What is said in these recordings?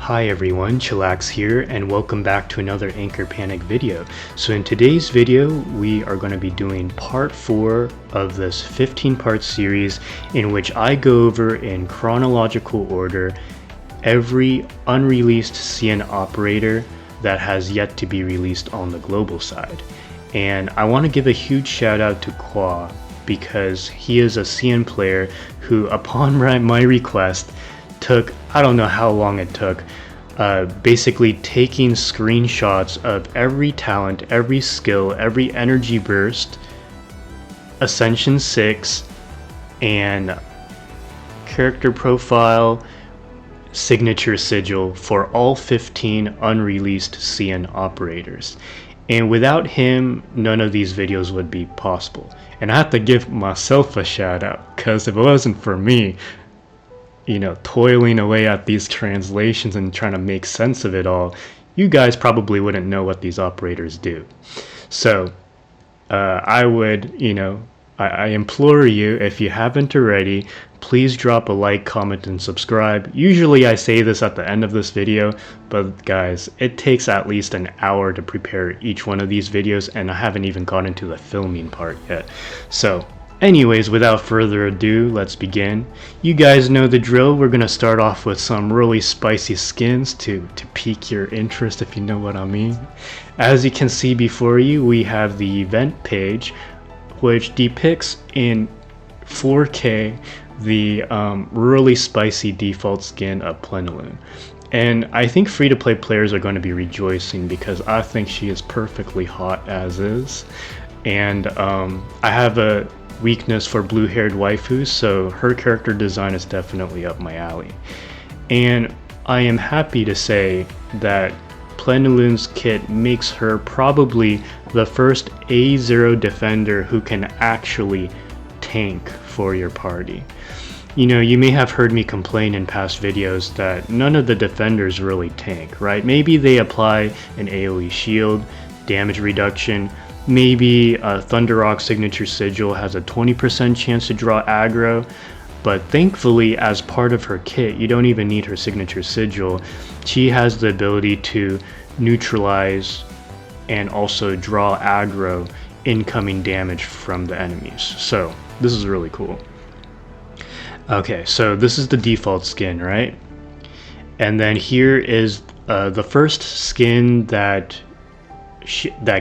Hi everyone, Chillax here, and welcome back to another Anchor Panic video. So in today's video, we are going to be doing part 4 of this 15-part series in which I go over in chronological order every unreleased CN operator that has yet to be released on the global side. And I want to give a huge shout out to Qua because he is a CN player who, upon my request, took, I don't know how long it took, basically taking screenshots of every talent, every skill, every energy burst, Ascension 6, and character profile, signature sigil for all 15 unreleased CN operators. And without him, none of these videos would be possible. And I have to give myself a shout out, because if it wasn't for me, toiling away at these translations and trying to make sense of it all, you guys probably wouldn't know what these operators do. So I would, I implore you, if you haven't already, please drop a like, comment, and subscribe. Usually I say this at the end of this video, but guys, it takes at least an hour to prepare each one of these videos, and I haven't even gotten to the filming part yet. So anyways, without further ado, let's begin. You guys know the drill. We're gonna start off with some really spicy skins to pique your interest, if you know what I mean. As you can see before you, we have the event page, which depicts in 4K the really spicy default skin of Plenilune. And I think free-to-play players are going to be rejoicing because I think she is perfectly hot as is. And I have a weakness for blue-haired waifus, so her character design is definitely up my alley. And I am happy to say that Plenilune's kit makes her probably the first A0 defender who can actually tank for your party. You may have heard me complain in past videos that none of the defenders really tank, right? Maybe they apply an AoE shield, damage reduction, maybe a Thunderrock signature sigil has a 20% chance to draw aggro, but thankfully as part of her kit, you don't even need her signature sigil. She has the ability to neutralize and also draw aggro incoming damage from the enemies. So this is really cool. Okay, so this is the default skin, right? And then here is the first skin that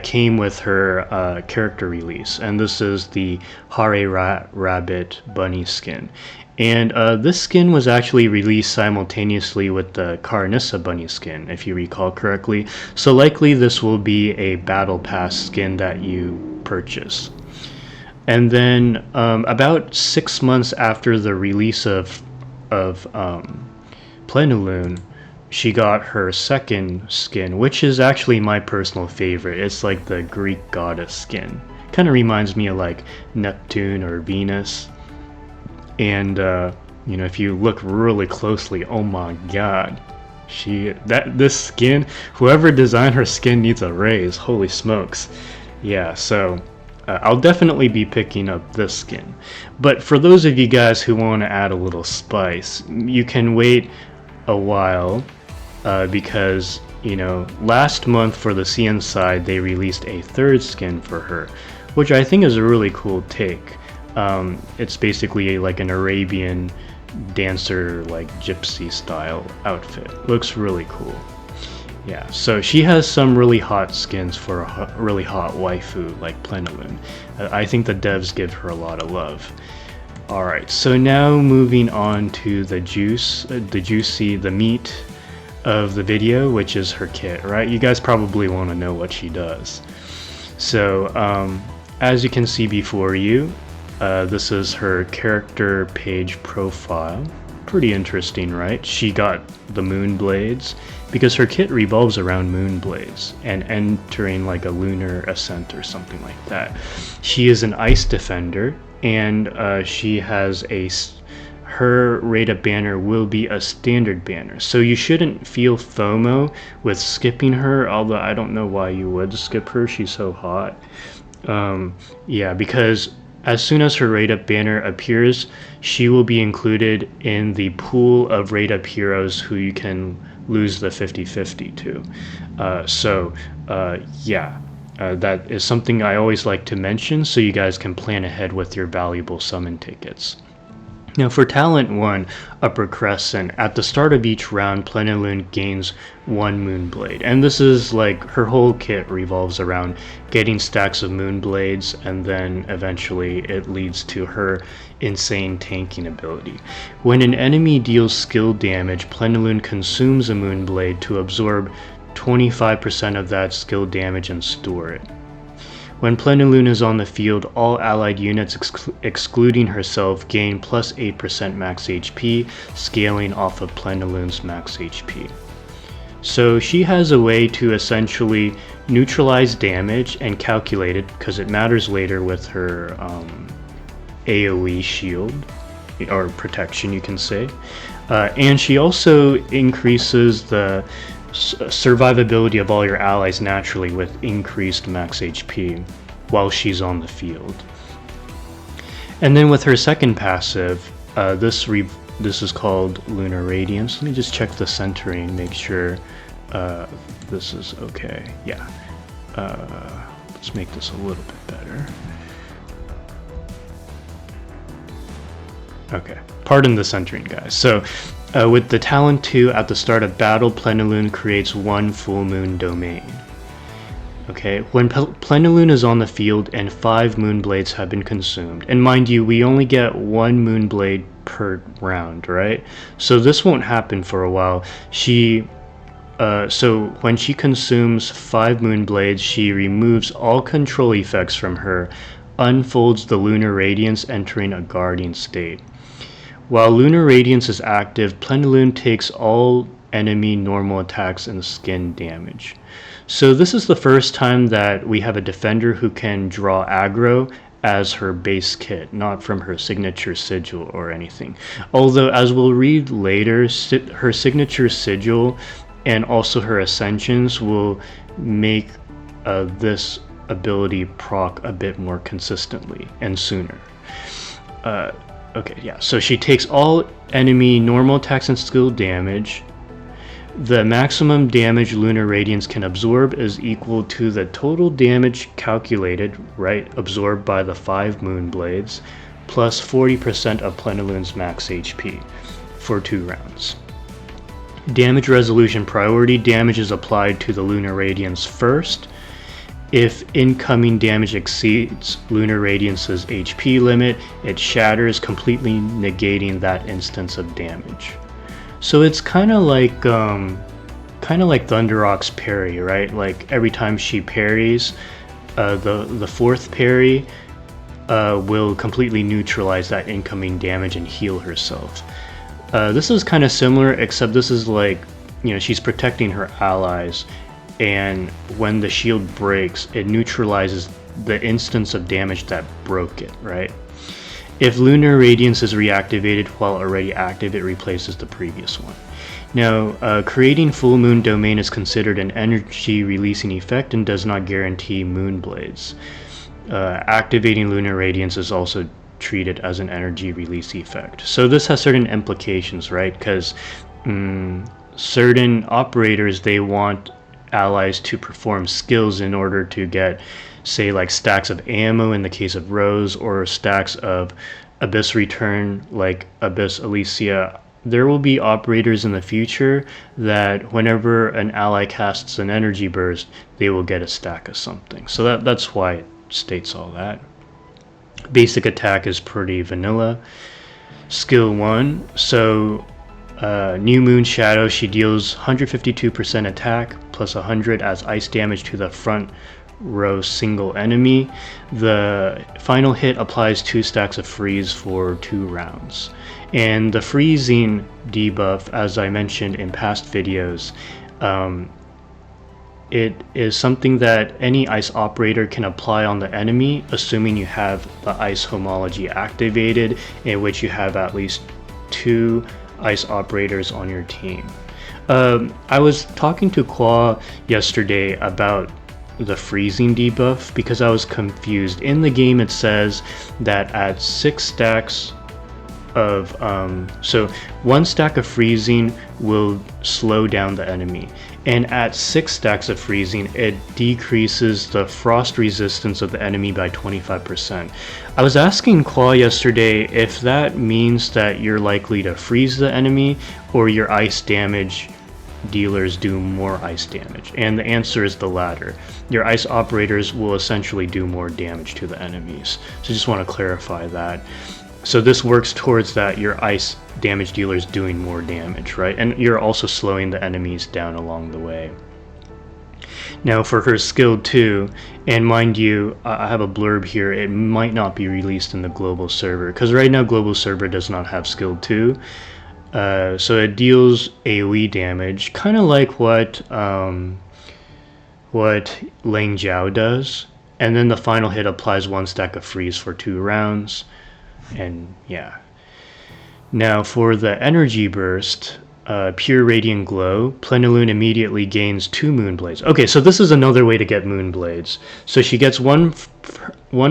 came with her character release, and this is the Hare Rabbit bunny skin. And this skin was actually released simultaneously with the Carnissa bunny skin, if you recall correctly, so likely this will be a battle pass skin that you purchase. And then about 6 months after the release of Plenilune, she got her second skin, which is actually my personal favorite. It's like the Greek goddess skin. Kind of reminds me of like Neptune or Venus. And if you look really closely, oh my god, this skin, whoever designed her skin needs a raise. Holy smokes. Yeah, so I'll definitely be picking up this skin. But for those of you guys who want to add a little spice, you can wait a while. Because last month for the CN side they released a third skin for her, which I think is a really cool take. It's basically like an Arabian dancer, like gypsy style outfit. Looks really cool. Yeah, so she has some really hot skins for a really hot waifu like Plenilune. I think the devs give her a lot of love. Alright, so now moving on to the meat of the video, which is her kit, right? You guys probably want to know what she does. So as you can see before you, this is her character page profile. Pretty interesting, right? She got the moon blades because her kit revolves around moon blades and entering like a lunar ascent or something like that. She is an ice defender, and she has her rate-up banner will be a standard banner, so you shouldn't feel FOMO with skipping her, although I don't know why you would skip her, she's so hot. Yeah, because as soon as her rate up banner appears, she will be included in the pool of rate up heroes who you can lose the 50-50 to. That is something I always like to mention so you guys can plan ahead with your valuable summon tickets. Now for Talent 1, Upper Crescent, at the start of each round, Plenilune gains 1 Moonblade. And this is like, her whole kit revolves around getting stacks of Moonblades, and then eventually it leads to her insane tanking ability. When an enemy deals skill damage, Plenilune consumes a Moonblade to absorb 25% of that skill damage and store it. When Plenilune is on the field, all allied units excluding herself gain plus 8% max HP, scaling off of Plenilune's max HP. So she has a way to essentially neutralize damage and calculate it, because it matters later with her AoE shield, or protection you can say. And she also increases the survivability of all your allies naturally with increased max HP while she's on the field. And then with her second passive, this is called Lunar Radiance. Let me just check the centering, make sure this is okay. Yeah. Let's make this a little bit better. Okay, pardon the centering, guys. So with the Talent 2, at the start of battle, Plenilune creates 1 full moon domain. Okay, when Plenilune is on the field and 5 Moonblades have been consumed, and mind you, we only get 1 Moonblade per round, right? So this won't happen for a while. So when she consumes 5 Moonblades, she removes all control effects from her, unfolds the Lunar Radiance, entering a guarding state. While Lunar Radiance is active, Plenilune takes all enemy normal attacks and skin damage. So this is the first time that we have a defender who can draw aggro as her base kit, not from her signature sigil or anything. Although, as we'll read later, her signature sigil and also her ascensions will make this ability proc a bit more consistently and sooner. Okay, yeah, so she takes all enemy normal attacks and skill damage. The maximum damage Lunar Radiance can absorb is equal to the total damage calculated, right, absorbed by the 5 Moonblades, plus 40% of Plenilune's max HP for 2 rounds. Damage resolution priority: damage is applied to the Lunar Radiance first. If incoming damage exceeds Lunar Radiance's HP limit, it shatters, completely negating that instance of damage. So it's kind of like Thunderrock's parry, right? Like every time she parries, the fourth parry will completely neutralize that incoming damage and heal herself. This is kind of similar, except this is like, you know, she's protecting her allies, and when the shield breaks, it neutralizes the instance of damage that broke it, right? If Lunar Radiance is reactivated while already active, it replaces the previous one. Now, creating Full Moon Domain is considered an energy releasing effect and does not guarantee Moonblades. Activating Lunar Radiance is also treated as an energy release effect. So this has certain implications, right? Because certain operators, they want allies to perform skills in order to get, say, like stacks of ammo in the case of Rose, or stacks of Abyss Return like Abyss Elysia. There will be operators in the future that whenever an ally casts an energy burst, they will get a stack of something. So that's why it states all that. Basic attack is pretty vanilla. Skill 1, so New Moon Shadow, she deals 152% attack plus 100 as ice damage to the front row single enemy. The final hit applies 2 stacks of freeze for 2 rounds. And the freezing debuff, as I mentioned in past videos, it is something that any ice operator can apply on the enemy, assuming you have the ice homology activated, in which you have at least 2 ice operators on your team. I was talking to Kwa yesterday about the freezing debuff because I was confused. In the game it says that at 6 stacks of so 1 stack of freezing will slow down the enemy, and at 6 stacks of freezing it decreases the frost resistance of the enemy by 25%. I was asking Qua yesterday if that means that you're likely to freeze the enemy or your ice damage dealers do more ice damage, and the answer is the latter. Your ice operators will essentially do more damage to the enemies. So just want to clarify that. So this works towards that your ice damage dealers doing more damage, right? And you're also slowing the enemies down along the way. Now for her skill 2, and mind you, I have a blurb here, it might not be released in the global server, because right now global server does not have skill 2. So it deals AoE damage, kind of like what Lang Jiao does, and then the final hit applies 1 stack of freeze for 2 rounds. And yeah. Now for the energy burst, pure radiant glow, Plenilune immediately gains 2 moonblades. Okay, so this is another way to get moonblades. So she gets one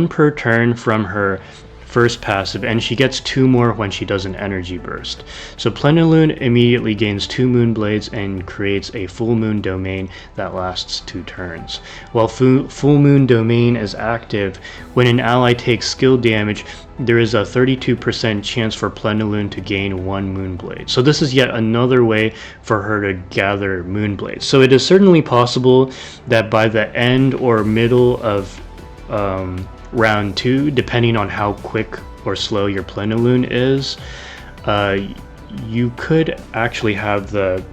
per turn from her first passive, and she gets 2 more when she does an energy burst. So Plenilune immediately gains 2 moonblades and creates a full moon domain that lasts 2 turns. While full moon domain is active, when an ally takes skill damage, there is a 32% chance for Plenilune to gain 1 moonblade. So this is yet another way for her to gather moonblades. So it is certainly possible that by the end or middle of round 2, depending on how quick or slow your Plenilune is, you could actually have the,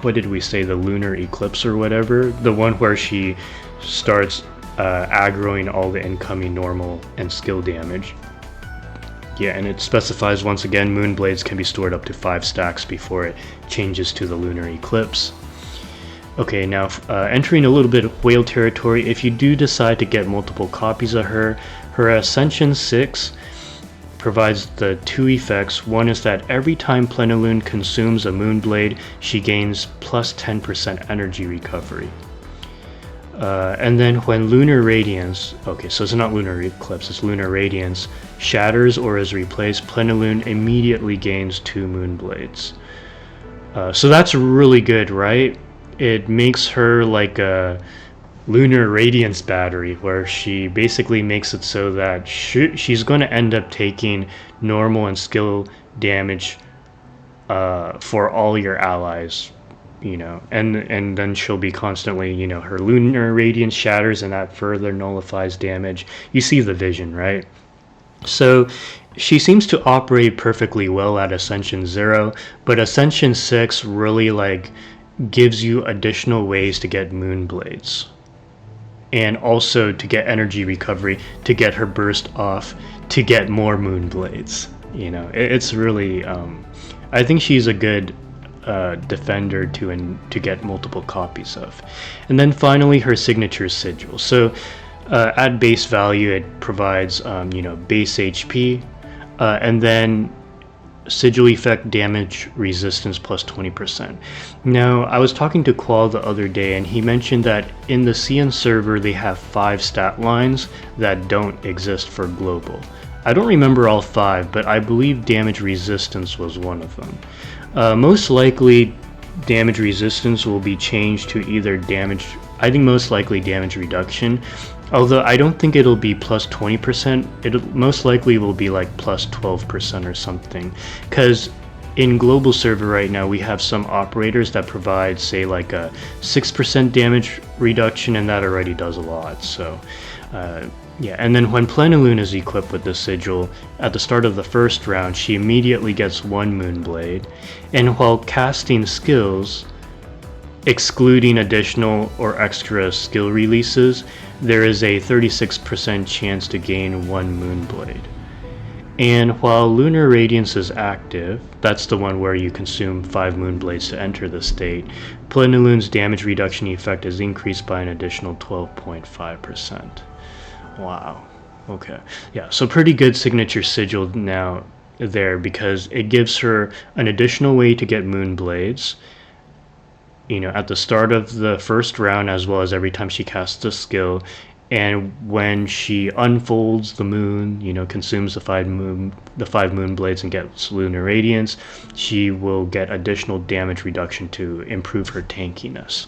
what did we say, the lunar eclipse or whatever, the one where she starts aggroing all the incoming normal and skill damage. Yeah, and it specifies once again moonblades can be stored up to 5 stacks before it changes to the lunar eclipse. Okay, now entering a little bit of whale territory, if you do decide to get multiple copies of her, her Ascension 6 provides the 2 effects. One is that every time Plenilune consumes a moonblade, she gains plus 10% energy recovery. And then when Lunar Radiance, okay, so it's not Lunar Eclipse, it's Lunar Radiance, shatters or is replaced, Plenilune immediately gains 2 moonblades. So that's really good, right? It makes her like a Lunar Radiance battery, where she basically makes it so that she's going to end up taking normal and skill damage for all your allies, you know, and then she'll be constantly, you know, her Lunar Radiance shatters and that further nullifies damage. You see the vision, right? So she seems to operate perfectly well at Ascension 0, but Ascension 6 really like gives you additional ways to get moonblades, and also to get energy recovery, to get her burst off, to get more moonblades. You know, it's really I think she's a good defender to get multiple copies of. And then finally her signature Sigil. So at base value it provides you know, base HP, and then Sigil effect damage resistance plus 20%. Now, I was talking to Qual the other day, and he mentioned that in the CN server they have 5 stat lines that don't exist for global. I don't remember all 5, but I believe damage resistance was one of them. Most likely damage resistance will be changed to either damage, I think most likely damage reduction, although I don't think it'll be plus 20%, it most likely will be like plus 12% or something, because in global server right now we have some operators that provide, say, like a 6% damage reduction, and that already does a lot. So yeah, and then when Plenilune is equipped with the Sigil, at the start of the first round she immediately gets 1 moonblade, and while casting skills, excluding additional or extra skill releases, there is a 36% chance to gain 1 moonblade. And while Lunar Radiance is active, that's the one where you consume 5 moonblades to enter the state, Plenilune's damage reduction effect is increased by an additional 12.5%. Wow. Okay. Yeah, so pretty good signature Sigil now there, because it gives her an additional way to get moonblades, at the start of the first round, as well as every time she casts a skill. And when she unfolds the moon, consumes the five moon blades and gets lunar radiance, she will get additional damage reduction to improve her tankiness.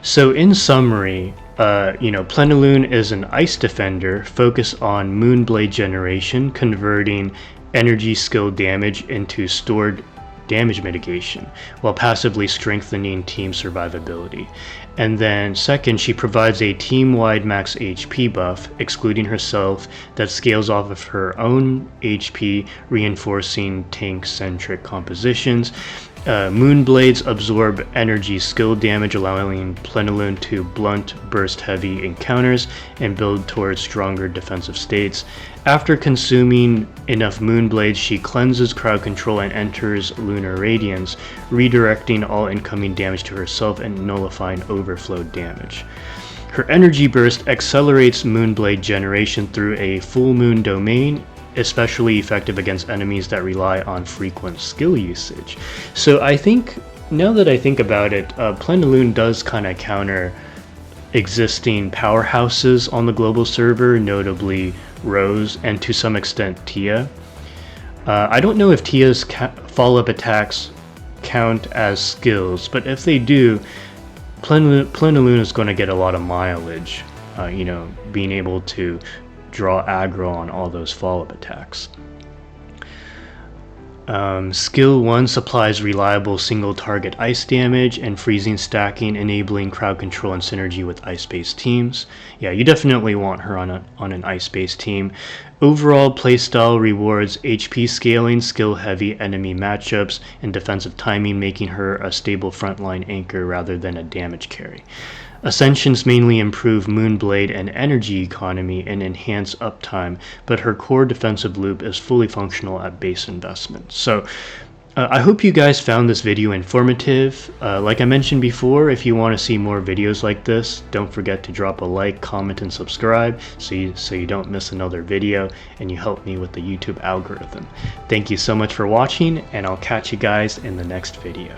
So in summary, Plenilune is an ice defender focused on moonblade generation, converting energy skill damage into stored damage mitigation, while passively strengthening team survivability. And then second, she provides a team-wide max HP buff, excluding herself, that scales off of her own HP, reinforcing tank-centric compositions. Moonblades absorb energy skill damage, allowing Plenilune to blunt burst heavy encounters and build towards stronger defensive states. After consuming enough moonblades, she cleanses crowd control and enters lunar radiance, redirecting all incoming damage to herself and nullifying overflow damage. Her energy burst accelerates moonblade generation through a full moon domain, especially effective against enemies that rely on frequent skill usage. So I think, now that I think about it, Plenilune does kind of counter existing powerhouses on the global server, notably Rose and to some extent Tia. I don't know if Tia's follow-up attacks count as skills, but if they do, Plenilune is going to get a lot of mileage, being able to draw aggro on all those follow-up attacks. Skill 1 supplies reliable single target ice damage and freezing stacking, enabling crowd control and synergy with ice-based teams. Yeah, you definitely want her on an ice-based team. Overall playstyle rewards HP scaling, skill-heavy enemy matchups, and defensive timing, making her a stable frontline anchor rather than a damage carry. Ascensions mainly improve moonblade and energy economy and enhance uptime, but her core defensive loop is fully functional at base investment. So I hope you guys found this video informative. Like I mentioned before, if you want to see more videos like this, don't forget to drop a like, comment, and subscribe so you don't miss another video, and you help me with the YouTube algorithm. Thank you so much for watching, and I'll catch you guys in the next video.